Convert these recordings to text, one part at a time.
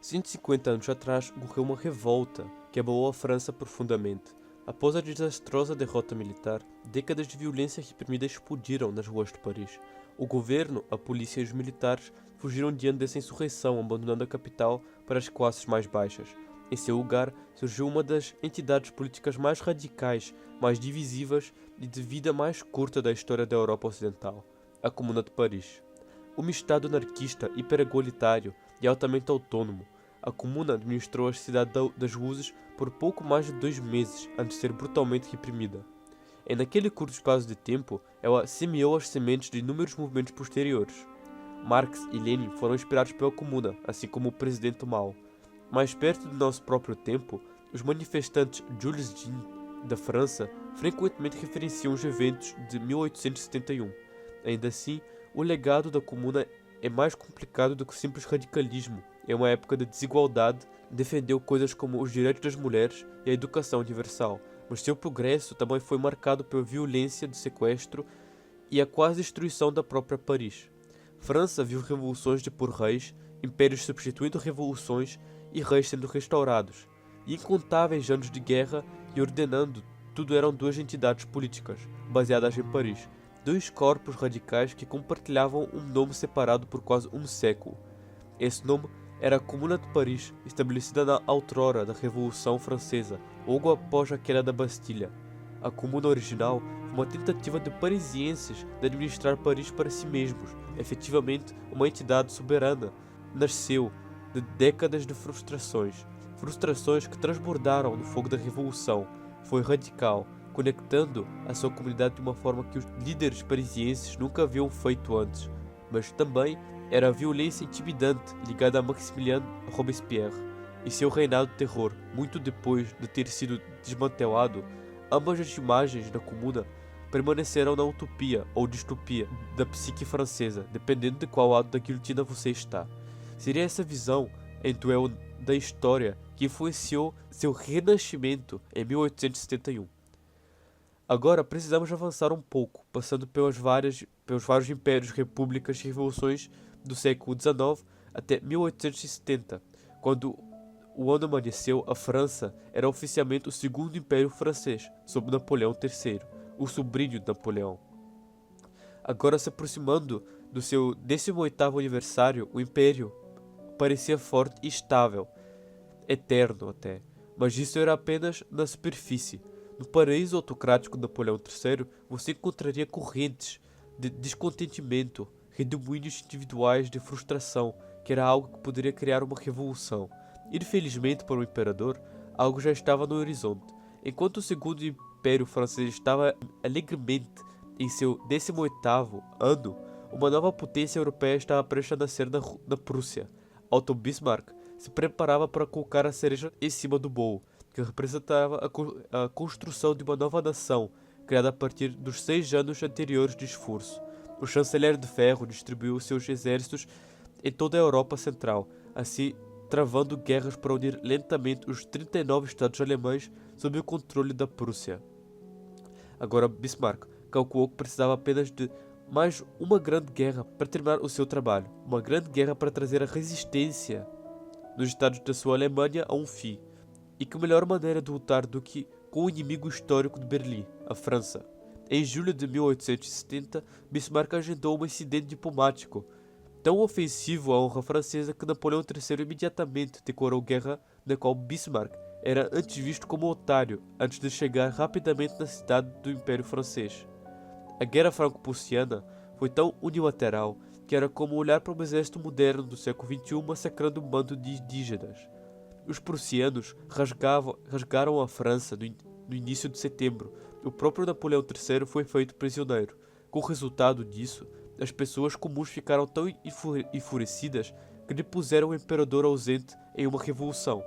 150 anos atrás ocorreu uma revolta que abalou a França profundamente. Após a desastrosa derrota militar, décadas de violência reprimida explodiram nas ruas de Paris. O governo, a polícia e os militares fugiram diante dessa insurreição, abandonando a capital para as classes mais baixas. Em seu lugar, surgiu uma das entidades políticas mais radicais, mais divisivas e de vida mais curta da história da Europa Ocidental, a Comuna de Paris. Um Estado anarquista, hiperigualitário e altamente autônomo, a Comuna administrou a cidade das Luzes por pouco mais de 2 meses antes de ser brutalmente reprimida. E naquele curto espaço de tempo, ela semeou as sementes de inúmeros movimentos posteriores. Marx e Lenin foram inspirados pela Comuna, assim como o presidente Mao. Mais perto do nosso próprio tempo, os manifestantes Jules Jean da França frequentemente referenciam os eventos de 1871. Ainda assim, o legado da Comuna é mais complicado do que simples radicalismo. Em uma época de desigualdade, defendeu coisas como os direitos das mulheres e a educação universal, mas seu progresso também foi marcado pela violência de sequestro e a quase destruição da própria Paris. França viu revoluções de por reis, impérios substituindo revoluções e reis sendo restaurados, e incontáveis anos de guerra e ordenando tudo eram duas entidades políticas, baseadas em Paris, dois corpos radicais que compartilhavam um nome separado por quase um século. Esse nome era a Comuna de Paris, estabelecida na outrora da Revolução Francesa, logo após a queda da Bastilha. A Comuna original foi uma tentativa de parisienses de administrar Paris para si mesmos, efetivamente uma entidade soberana. Nasceu de décadas de frustrações que transbordaram no fogo da Revolução. Foi radical, conectando a sua comunidade de uma forma que os líderes parisienses nunca haviam feito antes, mas também era a violência intimidante ligada a Maximilien Robespierre e seu reinado de terror. Muito depois de ter sido desmantelado, ambas as imagens da Comuna permaneceram na utopia ou distopia da psique francesa, dependendo de qual lado da guilhotina você está. Seria essa visão em duelo da história que influenciou seu renascimento em 1871. Agora precisamos avançar um pouco, passando pelos vários impérios, repúblicas e revoluções do século XIX até 1870, quando o ano amanheceu. A França era oficialmente o segundo império francês, sob Napoleão III, o sobrinho de Napoleão. Agora, se aproximando do seu 18º aniversário, o império parecia forte e estável, eterno até, mas isso era apenas na superfície. No paraíso autocrático de Napoleão III, você encontraria correntes de descontentamento, redemoinhos individuais de frustração, que era algo que poderia criar uma revolução. Infelizmente para o imperador, algo já estava no horizonte. Enquanto o segundo império francês estava alegremente em seu 18º ano, uma nova potência europeia estava prestes a nascer na Prússia. Otto Bismarck se preparava para colocar a cereja em cima do bolo, que representava a construção de uma nova nação, criada a partir dos 6 anos anteriores de esforço. O chanceler de ferro distribuiu seus exércitos em toda a Europa Central, assim travando guerras para unir lentamente os 39 estados alemães sob o controle da Prússia. Agora Bismarck calculou que precisava apenas de mais uma grande guerra para terminar o seu trabalho, uma grande guerra para trazer a resistência dos estados da sua Alemanha a um fim. E que melhor maneira de lutar do que com o inimigo histórico de Berlim, a França. Em julho de 1870, Bismarck agendou um incidente diplomático tão ofensivo à honra francesa que Napoleão III imediatamente declarou guerra, na qual Bismarck era antes visto como otário antes de chegar rapidamente na cidade do Império Francês. A Guerra Franco-Prussiana foi tão unilateral que era como olhar para um exército moderno do século XXI massacrando um bando de indígenas. Os prussianos rasgaram a França no início de setembro. O próprio Napoleão III foi feito prisioneiro. Com o resultado disso, as pessoas comuns ficaram tão enfurecidas que depuseram o imperador ausente em uma revolução.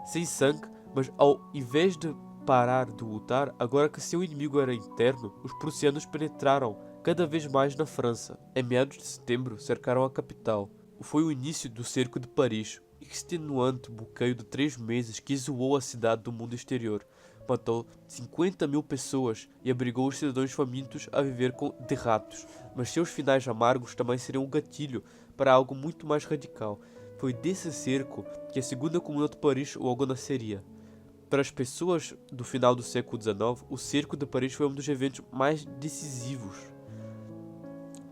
Sem sangue, mas ao invés de parar de lutar, agora que seu inimigo era interno, os prussianos penetraram cada vez mais na França. Em meados de setembro, cercaram a capital. Foi o início do cerco de Paris, extenuante bloqueio de 3 meses que isolou a cidade do mundo exterior, matou 50.000 pessoas e obrigou os cidadãos famintos a viver de ratos. Mas seus finais amargos também seriam um gatilho para algo muito mais radical. foi desse cerco que a Segunda Comuna de Paris logo nasceria. Para as pessoas do final do século XIX, o cerco de Paris foi um dos eventos mais decisivos.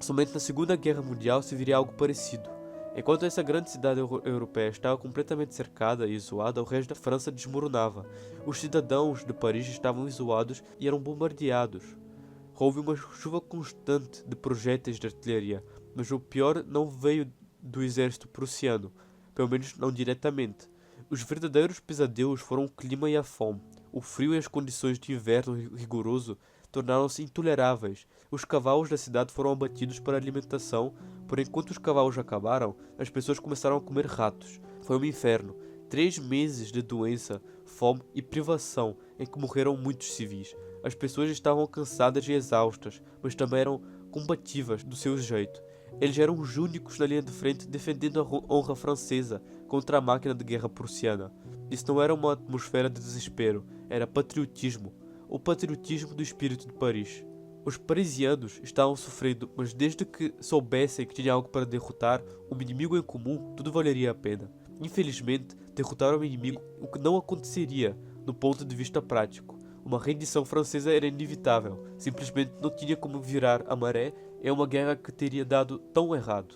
Somente na Segunda Guerra Mundial se viria algo parecido. Enquanto essa grande cidade europeia estava completamente cercada e isolada, o resto da França desmoronava. Os cidadãos de Paris estavam isolados e eram bombardeados. Houve uma chuva constante de projéteis de artilharia, mas o pior não veio do exército prussiano, pelo menos não diretamente. Os verdadeiros pesadelos foram o clima e a fome. O frio e as condições de inverno rigoroso tornaram-se intoleráveis. Os cavalos da cidade foram abatidos para alimentação, porém, enquanto os cavalos acabaram, as pessoas começaram a comer ratos. Foi um inferno. 3 meses de doença, fome e privação em que morreram muitos civis. As pessoas estavam cansadas e exaustas, mas também eram combativas do seu jeito. Eles eram os únicos na linha de frente defendendo a honra francesa contra a máquina de guerra prussiana. Isso não era uma atmosfera de desespero, era patriotismo. O patriotismo do espírito de Paris. Os parisianos estavam sofrendo, mas desde que soubessem que tinha algo para derrotar, um inimigo em comum, tudo valeria a pena. Infelizmente, derrotar um inimigo, o que não aconteceria do ponto de vista prático. Uma rendição francesa era inevitável, simplesmente não tinha como virar a maré em uma guerra que teria dado tão errado.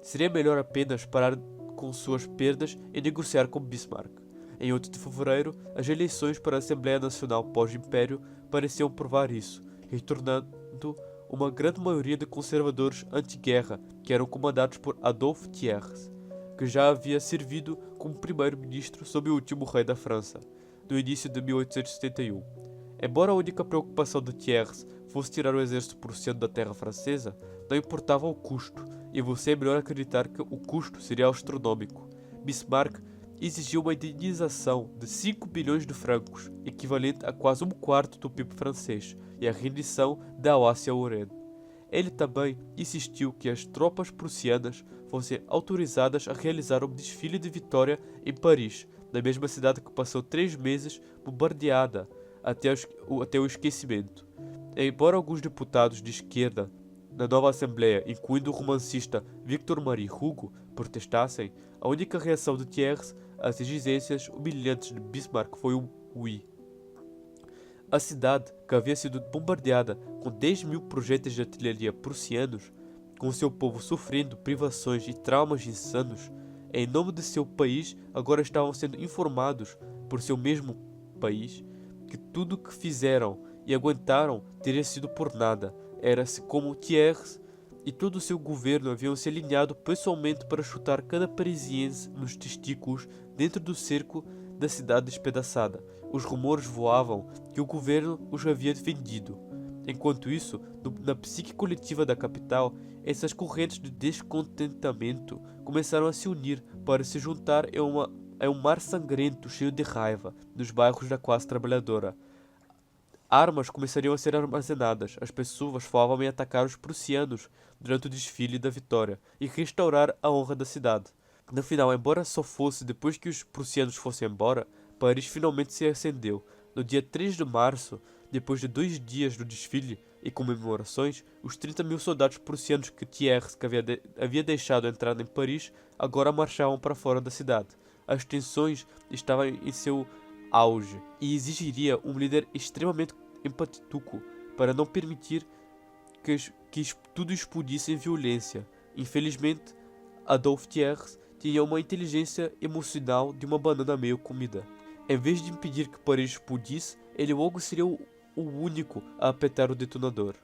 Seria melhor apenas parar com suas perdas e negociar com Bismarck. Em 8 de fevereiro, as eleições para a Assembleia Nacional pós-Império pareciam provar isso, retornando uma grande maioria de conservadores anti-guerra, que eram comandados por Adolphe Thiers, que já havia servido como primeiro-ministro sob o último rei da França, no início de 1871. Embora a única preocupação de Thiers fosse tirar o exército prussiano da terra francesa, não importava o custo, e você é melhor acreditar que o custo seria astronômico. Bismarck exigiu uma indenização de 5 bilhões de francos, equivalente a quase 1/4 do PIB francês, e a rendição da Alsácia-Lorraine. Ele também insistiu que as tropas prussianas fossem autorizadas a realizar um desfile de vitória em Paris, na mesma cidade que passou 3 meses bombardeada até o esquecimento. Embora alguns deputados de esquerda na nova Assembleia, incluindo o romancista Victor-Marie Hugo, protestassem, a única reação de Thiers às exigências humilhantes de Bismarck foi um oui. A cidade, que havia sido bombardeada com 10.000 projéteis de artilharia prussianos, com seu povo sofrendo privações e traumas insanos, em nome de seu país, agora estavam sendo informados por seu mesmo país que tudo o que fizeram e aguentaram teria sido por nada. Era-se como Thiers e todo o seu governo haviam se alinhado pessoalmente para chutar cada parisiense nos testículos dentro do cerco da cidade despedaçada. Os rumores voavam que o governo os havia defendido. Enquanto isso, na psique coletiva da capital, essas correntes de descontentamento começaram a se unir para se juntar em um mar sangrento cheio de raiva nos bairros da classe trabalhadora. Armas começariam a ser armazenadas, as pessoas falavam em atacar os prussianos durante o desfile da vitória e restaurar a honra da cidade. No final, embora só fosse depois que os prussianos fossem embora, Paris finalmente se acendeu. No dia 3 de março, depois de 2 dias do desfile e comemorações, os 30.000 soldados prussianos que Thiers havia deixado entrar em Paris agora marchavam para fora da cidade. As tensões estavam em seu auge e exigiria um líder extremamente empático para não permitir que tudo explodisse em violência. Infelizmente, Adolphe Thiers tinha uma inteligência emocional de uma banana meio comida. Em vez de impedir que Paris explodisse, ele logo seria o único a apertar o detonador.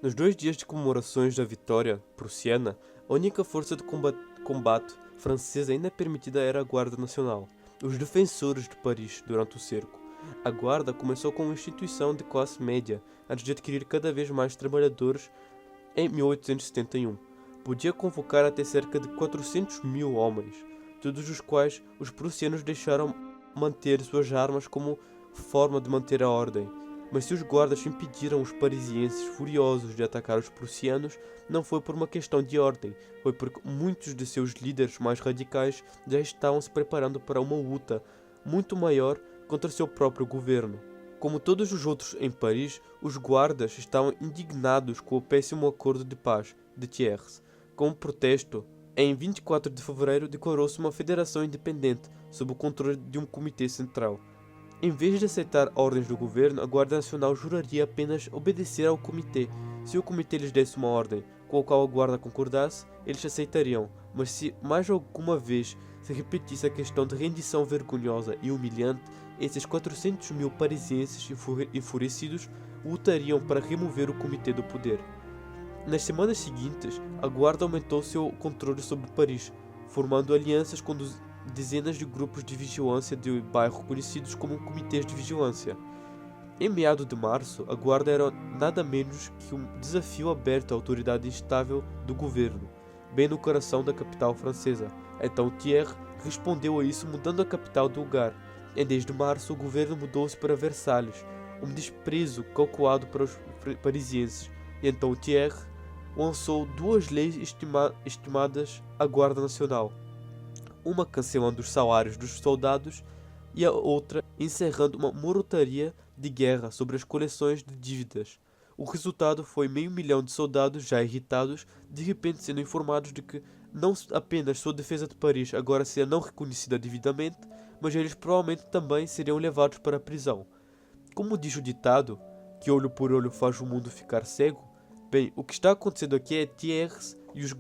Nos 2 dias de comemorações da vitória prussiana, a única força de combate francesa ainda permitida era a Guarda Nacional, os defensores de Paris durante o cerco. A Guarda começou como instituição de classe média, antes de adquirir cada vez mais trabalhadores em 1871. Podia convocar até cerca de 400.000 homens, todos os quais os prussianos deixaram manter suas armas como forma de manter a ordem. Mas se os guardas impediram os parisienses furiosos de atacar os prussianos, não foi por uma questão de ordem, foi porque muitos de seus líderes mais radicais já estavam se preparando para uma luta muito maior contra seu próprio governo. Como todos os outros em Paris, os guardas estavam indignados com o péssimo acordo de paz de Thiers. Como protesto Em 24 de fevereiro declarou-se uma federação independente, sob o controle de um comitê central. Em vez de aceitar ordens do governo, a Guarda Nacional juraria apenas obedecer ao comitê. Se o comitê lhes desse uma ordem com a qual a guarda concordasse, eles aceitariam, mas se mais alguma vez se repetisse a questão de rendição vergonhosa e humilhante, esses 400 mil parisienses enfurecidos lutariam para remover o comitê do poder. Nas semanas seguintes, a guarda aumentou seu controle sobre Paris, formando alianças com dezenas de grupos de vigilância de bairro conhecidos como comitês de vigilância. Em meados de março, a guarda era nada menos que um desafio aberto à autoridade instável do governo, bem no coração da capital francesa. Então Thiers respondeu a isso mudando a capital do lugar. Em 10 de março, o governo mudou-se para Versalhes, um desprezo calculado para os parisienses, e então Thiers lançou duas leis estimadas à Guarda Nacional, uma cancelando os salários dos soldados e a outra encerrando uma moratoria de guerra sobre as coleções de dívidas. O resultado foi 500 mil de soldados já irritados, de repente sendo informados de que não apenas sua defesa de Paris agora seria não reconhecida devidamente, mas eles provavelmente também seriam levados para a prisão. Como diz o ditado, que olho por olho faz o mundo ficar cego, bem, o que está acontecendo aqui é Thiers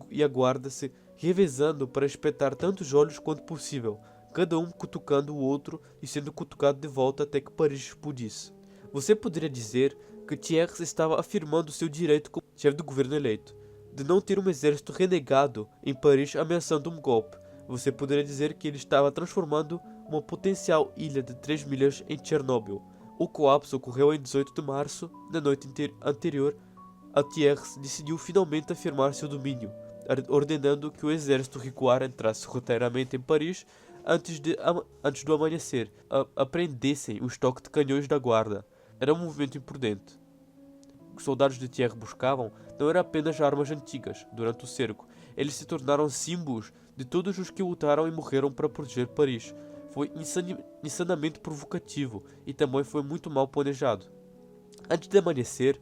e a guarda se revezando para espetar tantos olhos quanto possível, cada um cutucando o outro e sendo cutucado de volta até que Paris explodisse. Você poderia dizer que Thiers estava afirmando seu direito como chefe do governo eleito, de não ter um exército renegado em Paris ameaçando um golpe. Você poderia dizer que ele estava transformando uma potencial ilha de 3 milhas em Chernobyl. O colapso ocorreu em 18 de março, na noite anterior. A Thiers decidiu finalmente afirmar seu domínio, ordenando que o exército recuar entrasse roteiramente em Paris antes do amanhecer, apreendessem o estoque de canhões da guarda. Era um movimento imprudente. O que os soldados de Thiers buscavam não era apenas armas antigas. Durante o cerco, eles se tornaram símbolos de todos os que lutaram e morreram para proteger Paris. Foi insanamente provocativo e também foi muito mal planejado. Antes de amanhecer,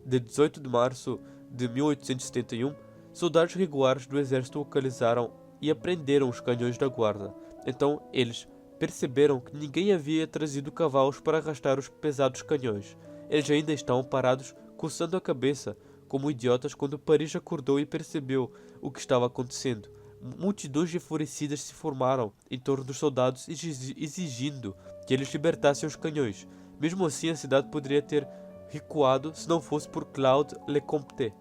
de 18 de março de 1871, soldados regulares do exército localizaram e apreenderam os canhões da guarda. Então eles perceberam que ninguém havia trazido cavalos para arrastar os pesados canhões. Eles ainda estavam parados, coçando a cabeça, como idiotas, quando Paris acordou e percebeu o que estava acontecendo. Multidões enfurecidas se formaram em torno dos soldados, exigindo que eles libertassem os canhões. Mesmo assim, a cidade poderia ter recuado se não fosse por Claude Lecomte,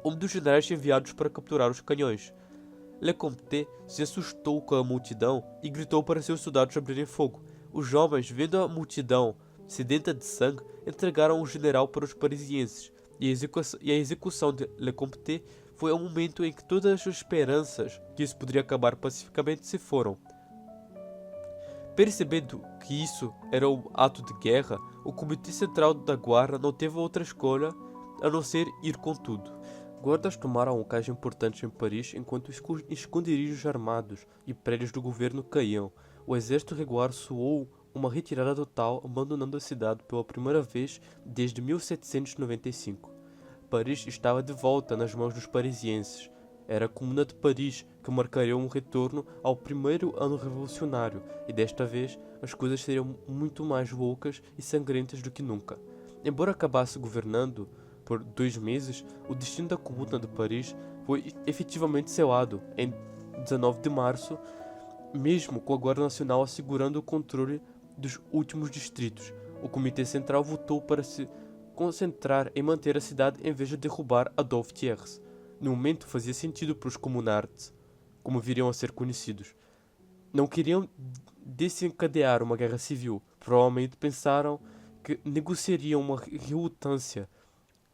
um dos generais enviados para capturar os canhões. Lecomte se assustou com a multidão e gritou para seus soldados abrirem fogo. Os jovens, vendo a multidão sedenta de sangue, entregaram o general para os parisienses, e a execução de Lecomte foi o momento em que todas as esperanças que isso poderia acabar pacificamente se foram. Percebendo que isso era um ato de guerra, o Comitê Central da Guarda não teve outra escolha a não ser ir com tudo. Guardas tomaram locais importantes em Paris enquanto esconderijos armados e prédios do governo caíam. O exército regular soou uma retirada total, abandonando a cidade pela primeira vez desde 1795. Paris estava de volta nas mãos dos parisienses. Era a Comuna de Paris que marcaria um retorno ao primeiro ano revolucionário, e desta vez as coisas seriam muito mais loucas e sangrentas do que nunca. Embora acabasse governando por 2 meses, o destino da Comuna de Paris foi efetivamente selado em 19 de março, mesmo com a Guarda Nacional assegurando o controle dos últimos distritos. O Comitê Central votou para se concentrar em manter a cidade em vez de derrubar Adolphe Thiers. No momento fazia sentido para os comunards, como viriam a ser conhecidos. Não queriam desencadear uma guerra civil. Provavelmente pensaram que negociariam uma relutância.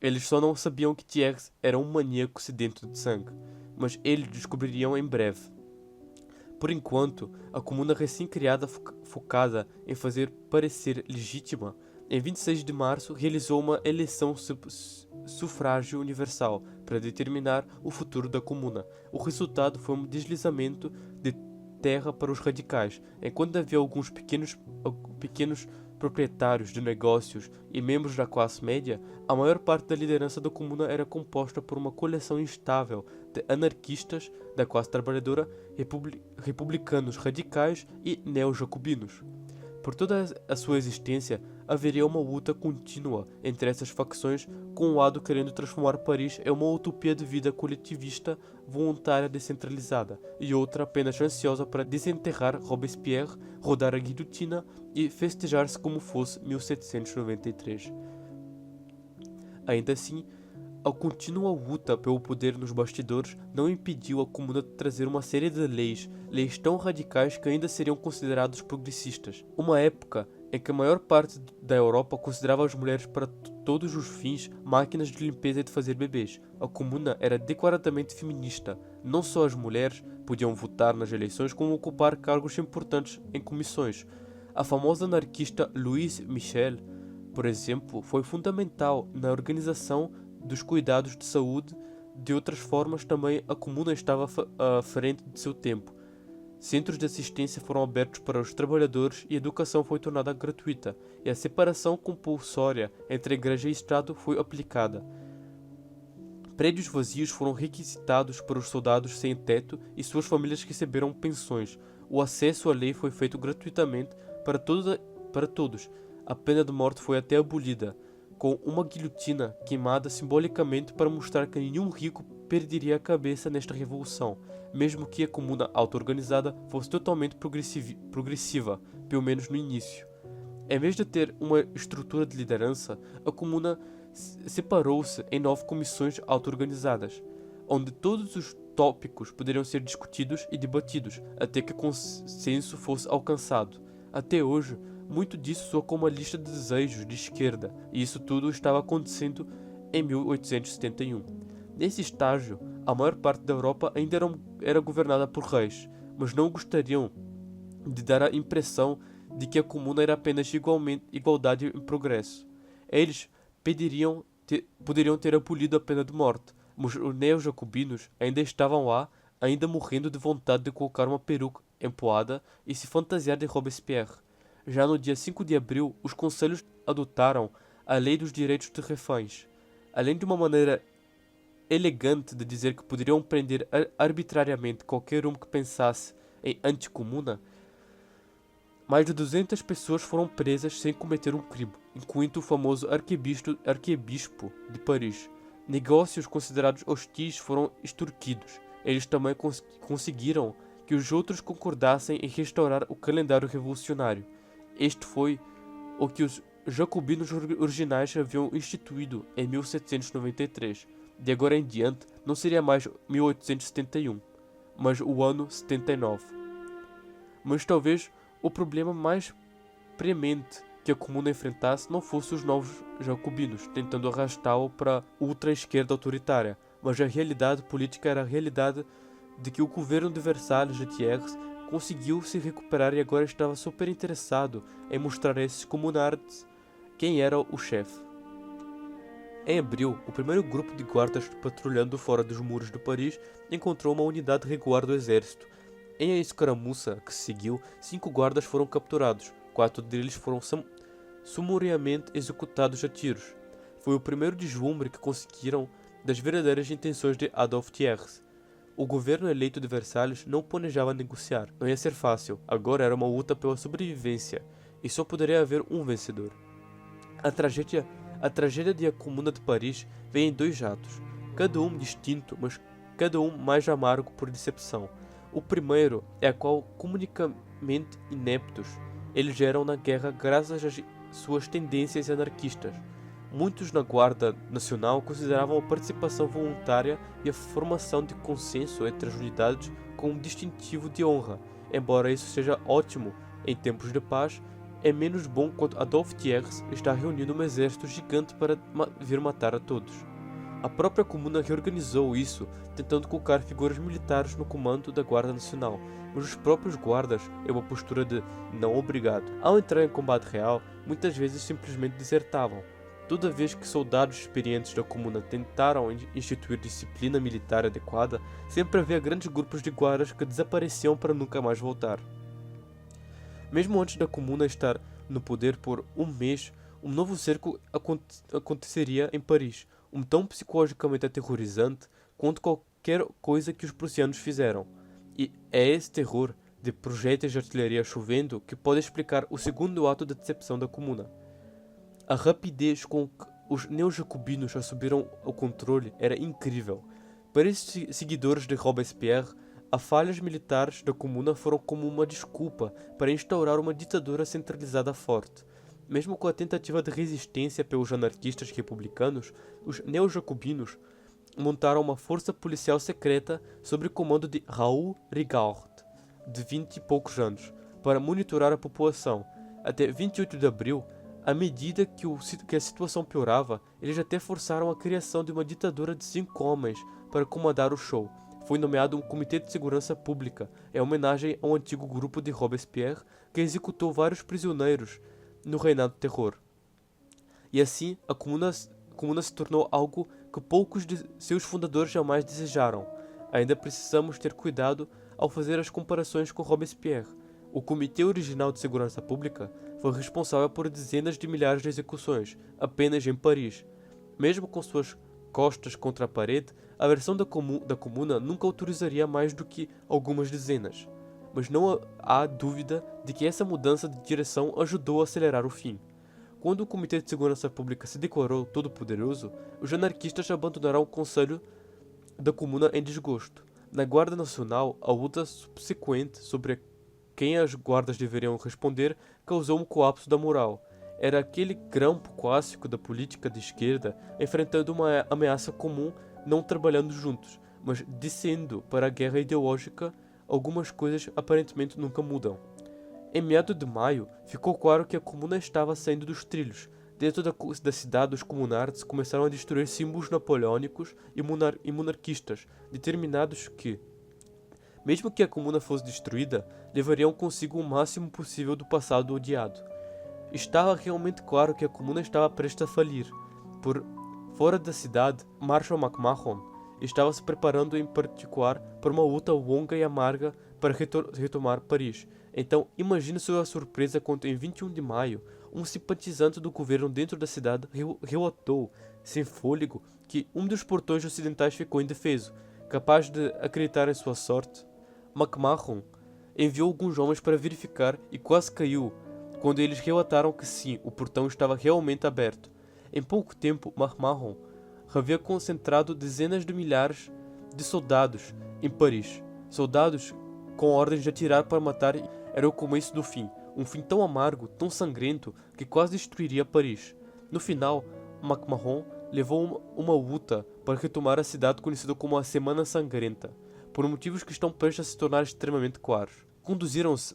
Eles só não sabiam que Thiers era um maníaco sedento de sangue, mas eles descobririam em breve. Por enquanto, a comuna recém-criada, focada em fazer parecer legítima, em 26 de março realizou uma eleição sufrágio universal para determinar o futuro da comuna. O resultado foi um deslizamento de terra para os radicais, enquanto havia alguns pequenos proprietários de negócios e membros da classe média, a maior parte da liderança da comuna era composta por uma coleção instável de anarquistas da classe trabalhadora, republicanos radicais e neo-jacobinos. Por toda a sua existência, haveria uma luta contínua entre essas facções, com um lado querendo transformar Paris em uma utopia de vida coletivista, voluntária descentralizada, e outra apenas ansiosa para desenterrar Robespierre, rodar a guilhotina e festejar-se como fosse 1793. Ainda assim, a contínua luta pelo poder nos bastidores não impediu a Comuna de trazer uma série de leis tão radicais que ainda seriam consideradas progressistas. Uma época em que a maior parte da Europa considerava as mulheres para todos os fins máquinas de limpeza e de fazer bebês. A Comuna era declaradamente feminista. Não só as mulheres podiam votar nas eleições, como ocupar cargos importantes em comissões. A famosa anarquista Louise Michel, por exemplo, foi fundamental na organização dos cuidados de saúde. De outras formas, também a Comuna estava à frente de seu tempo. Centros de assistência foram abertos para os trabalhadores e a educação foi tornada gratuita, e a separação compulsória entre a Igreja e Estado foi aplicada. Prédios vazios foram requisitados para os soldados sem teto e suas famílias receberam pensões. O acesso à lei foi feito gratuitamente para todos. A pena de morte foi até abolida, com uma guilhotina queimada simbolicamente para mostrar que nenhum rico perderia a cabeça nesta revolução, mesmo que a comuna auto-organizada fosse totalmente progressiva, pelo menos no início. Em vez de ter uma estrutura de liderança, a comuna separou-se em 9 comissões auto-organizadas, onde todos os tópicos poderiam ser discutidos e debatidos, até que consenso fosse alcançado. Até hoje, muito disso soa como uma lista de desejos de esquerda, e isso tudo estava acontecendo em 1871. Nesse estágio, a maior parte da Europa ainda era governada por reis, mas não gostariam de dar a impressão de que a comuna era apenas igualdade em progresso. Eles poderiam ter abolido a pena de morte, mas os neo-jacobinos ainda estavam lá, ainda morrendo de vontade de colocar uma peruca empoada e se fantasiar de Robespierre. Já no dia 5 de abril, os conselhos adotaram a Lei dos Direitos de Reféns. Além de uma maneira elegante de dizer que poderiam prender arbitrariamente qualquer um que pensasse em anticomuna, mais de 200 pessoas foram presas sem cometer um crime, incluindo o famoso arcebispo de Paris. Negócios considerados hostis foram extorquidos. Eles também conseguiram que os outros concordassem em restaurar o calendário revolucionário. Este foi o que os jacobinos originais haviam instituído em 1793. De agora em diante, não seria mais 1871, mas o ano 79. Mas talvez o problema mais premente que a comuna enfrentasse não fosse os novos jacobinos, tentando arrastá-lo para a ultra-esquerda autoritária, mas a realidade política era a realidade de que o governo de Versalhes de Thiers conseguiu se recuperar e agora estava super interessado em mostrar a esses comunards quem era o chefe. Em abril, o primeiro grupo de guardas patrulhando fora dos muros de Paris encontrou uma unidade regular do exército. Em a escaramuça que se seguiu, 5 guardas foram capturados, 4 deles foram sumariamente executados a tiros. Foi o primeiro deslumbre que conseguiram das verdadeiras intenções de Adolphe Thiers. O governo eleito de Versalhes não planejava negociar. Não ia ser fácil. Agora era uma luta pela sobrevivência. E só poderia haver um vencedor. A tragédia de A Comuna de Paris vem em 2 atos. Cada um distinto, mas cada um mais amargo por decepção. O primeiro é a qual, comunicamente ineptos, eles eram na guerra graças às suas tendências anarquistas. Muitos na Guarda Nacional consideravam a participação voluntária e a formação de consenso entre as unidades como um distintivo de honra. Embora isso seja ótimo em tempos de paz, é menos bom quando Adolphe Thiers está reunindo um exército gigante para vir matar a todos. A própria comuna reorganizou isso, tentando colocar figuras militares no comando da Guarda Nacional, mas os próprios guardas, em uma postura de não obrigado, ao entrar em combate real, muitas vezes simplesmente desertavam. Toda vez que soldados experientes da comuna tentaram instituir disciplina militar adequada, sempre havia grandes grupos de guardas que desapareciam para nunca mais voltar. Mesmo antes da comuna estar no poder por um mês, um novo cerco aconteceria em Paris, tão psicologicamente aterrorizante quanto qualquer coisa que os prussianos fizeram. E é esse terror de projéteis de artilharia chovendo que pode explicar o segundo ato da decepção da Comuna. A rapidez com que os neojacobinos assumiram o controle era incrível. Para esses seguidores de Robespierre, as falhas militares da Comuna foram como uma desculpa para instaurar uma ditadura centralizada forte. Mesmo com a tentativa de resistência pelos anarquistas republicanos, os neojacobinos montaram uma força policial secreta sob o comando de Raoul Rigaud, de 20 e poucos anos, para monitorar a população. Até 28 de abril, à medida que a situação piorava, eles até forçaram a criação de uma ditadura de 5 homens para comandar o show. Foi nomeado um Comitê de Segurança Pública, em homenagem ao antigo grupo de Robespierre, que executou vários prisioneiros no reinado do terror. E assim, a Comuna se tornou algo que poucos de seus fundadores jamais desejaram. Ainda precisamos ter cuidado ao fazer as comparações com Robespierre. O Comitê Original de Segurança Pública foi responsável por dezenas de milhares de execuções, apenas em Paris. Mesmo com suas costas contra a parede, a versão da Comuna nunca autorizaria mais do que algumas dezenas. Mas não há dúvida de que essa mudança de direção ajudou a acelerar o fim. Quando o Comitê de Segurança Pública se declarou todo-poderoso, os anarquistas abandonaram o Conselho da Comuna em desgosto. Na Guarda Nacional, a luta subsequente sobre quem as guardas deveriam responder causou um colapso da moral. Era aquele grampo clássico da política de esquerda enfrentando uma ameaça comum, não trabalhando juntos, mas descendo para a guerra ideológica. Algumas coisas aparentemente nunca mudam. Em meados de maio, ficou claro que a Comuna estava saindo dos trilhos. Dentro da cidade, os comunards começaram a destruir símbolos napoleônicos e monarquistas, determinados que, mesmo que a Comuna fosse destruída, levariam consigo o máximo possível do passado odiado. Estava realmente claro que a Comuna estava prestes a falir. Por fora da cidade, Marshal McMahon estava se preparando em particular para uma luta longa e amarga para retomar Paris. Então, imagine sua surpresa quando, em 21 de maio, um simpatizante do governo dentro da cidade relatou, sem fôlego, que um dos portões ocidentais ficou indefeso. Capaz de acreditar em sua sorte, McMahon enviou alguns homens para verificar e quase caiu quando eles relataram que sim, o portão estava realmente aberto. Em pouco tempo, McMahon havia concentrado dezenas de milhares de soldados em Paris. Soldados com ordens de atirar para matar. Era o começo do fim. Um fim tão amargo, tão sangrento, que quase destruiria Paris. No final, McMahon levou uma luta para retomar a cidade conhecida como a Semana Sangrenta, por motivos que estão prestes a se tornar extremamente claros. Conduziram-se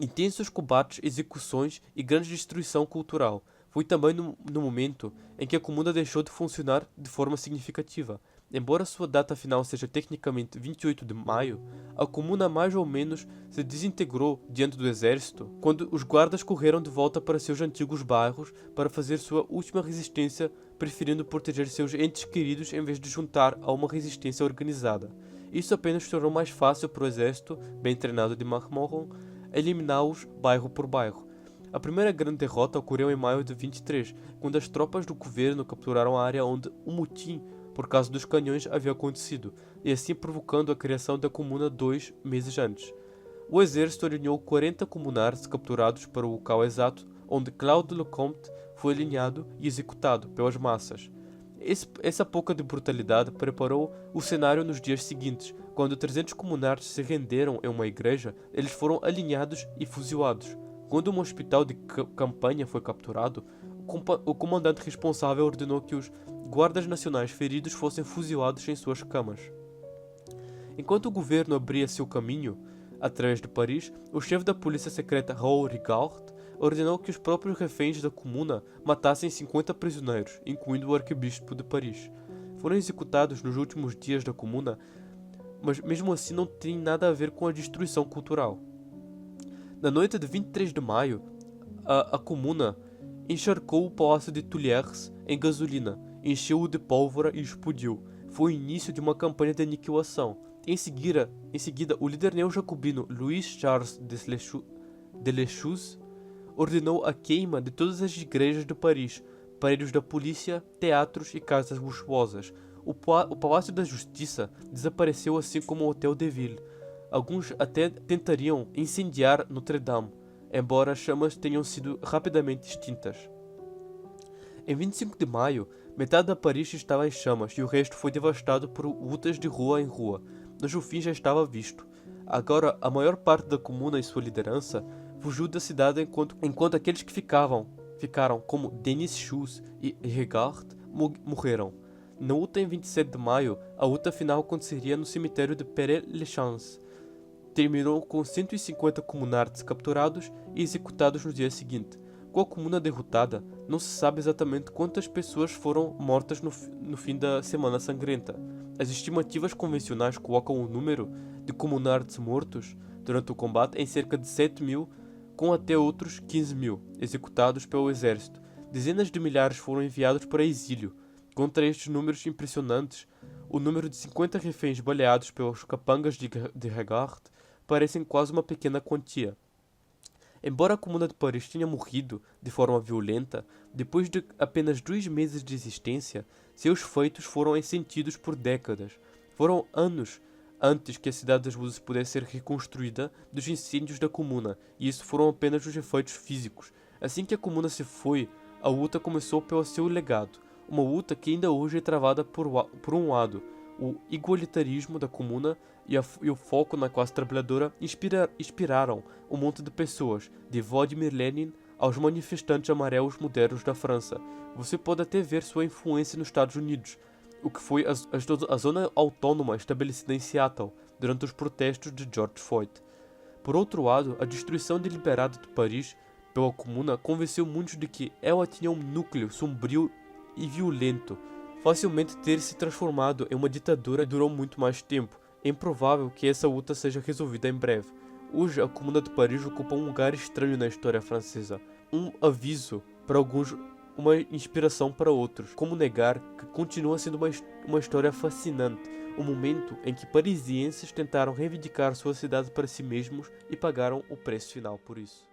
intensos combates, execuções e grande destruição cultural. Foi também no momento em que a Comuna deixou de funcionar de forma significativa. Embora sua data final seja tecnicamente 28 de maio, a Comuna mais ou menos se desintegrou diante do exército quando os guardas correram de volta para seus antigos bairros para fazer sua última resistência, preferindo proteger seus entes queridos em vez de juntar a uma resistência organizada. Isso apenas tornou mais fácil para o exército, bem treinado de McMahon, eliminá-los bairro por bairro. A primeira grande derrota ocorreu em maio de 23, quando as tropas do governo capturaram a área onde o motim por causa dos canhões havia acontecido, e assim provocando a criação da Comuna 2 meses antes. O exército alinhou 40 comunards capturados para o local exato onde Claude Lecomte foi alinhado e executado pelas massas. Essa pouca de brutalidade preparou o cenário nos dias seguintes. Quando 300 comunards se renderam em uma igreja, eles foram alinhados e fuzilados. Quando um hospital de campanha foi capturado, o comandante responsável ordenou que os guardas nacionais feridos fossem fuzilados em suas camas. Enquanto o governo abria seu caminho através de Paris, o chefe da polícia secreta Raoul Rigaud ordenou que os próprios reféns da Comuna matassem 50 prisioneiros, incluindo o arcebispo de Paris. Foram executados nos últimos dias da Comuna, mas mesmo assim não tem nada a ver com a destruição cultural. Na noite de 23 de maio, a Comuna encharcou o palácio de Tuileries em gasolina, encheu-o de pólvora e explodiu. Foi o início de uma campanha de aniquilação. Em seguida, o líder neo-jacobino Louis Charles de Lechuse ordenou a queima de todas as igrejas de Paris, prédios da polícia, teatros e casas luxuosas. O Palácio da Justiça desapareceu, assim como o Hotel de Ville. Alguns até tentariam incendiar Notre-Dame, embora as chamas tenham sido rapidamente extintas. Em 25 de maio, metade da Paris estava em chamas e o resto foi devastado por lutas de rua em rua, mas o fim já estava visto. Agora, a maior parte da comuna e sua liderança fugiu da cidade enquanto aqueles que ficaram, como Denis Schuss e Regard, morreram. Na luta em 27 de maio, a luta final aconteceria no cemitério de Père-Lachaise. Terminou com 150 comunards capturados e executados no dia seguinte. Com a comuna derrotada, não se sabe exatamente quantas pessoas foram mortas no fim da Semana Sangrenta. As estimativas convencionais colocam o número de comunards mortos durante o combate em cerca de 7.000, com até outros 15.000 executados pelo exército. Dezenas de milhares foram enviados para exílio. Contra estes números impressionantes, o número de 50 reféns baleados pelos capangas de Regard parecem quase uma pequena quantia. Embora a Comuna de Paris tenha morrido de forma violenta, depois de apenas 2 meses de existência, seus feitos foram sentidos por décadas. Foram anos antes que a Cidade das Luzes pudesse ser reconstruída dos incêndios da Comuna, e isso foram apenas os efeitos físicos. Assim que a Comuna se foi, a luta começou pelo seu legado, uma luta que ainda hoje é travada por um lado. O igualitarismo da Comuna e o foco na classe trabalhadora inspiraram um monte de pessoas, de Vladimir Lenin aos manifestantes amarelos modernos da França. Você pode até ver sua influência nos Estados Unidos, o que foi a zona autônoma estabelecida em Seattle durante os protestos de George Floyd. Por outro lado, a destruição deliberada de Paris pela Comuna convenceu muitos de que ela tinha um núcleo sombrio e violento, facilmente ter se transformado em uma ditadura durou muito mais tempo. É improvável que essa luta seja resolvida em breve. Hoje, a Comuna de Paris ocupa um lugar estranho na história francesa. Um aviso para alguns, uma inspiração para outros. Como negar que continua sendo uma história fascinante, um momento em que parisienses tentaram reivindicar sua cidade para si mesmos e pagaram o preço final por isso.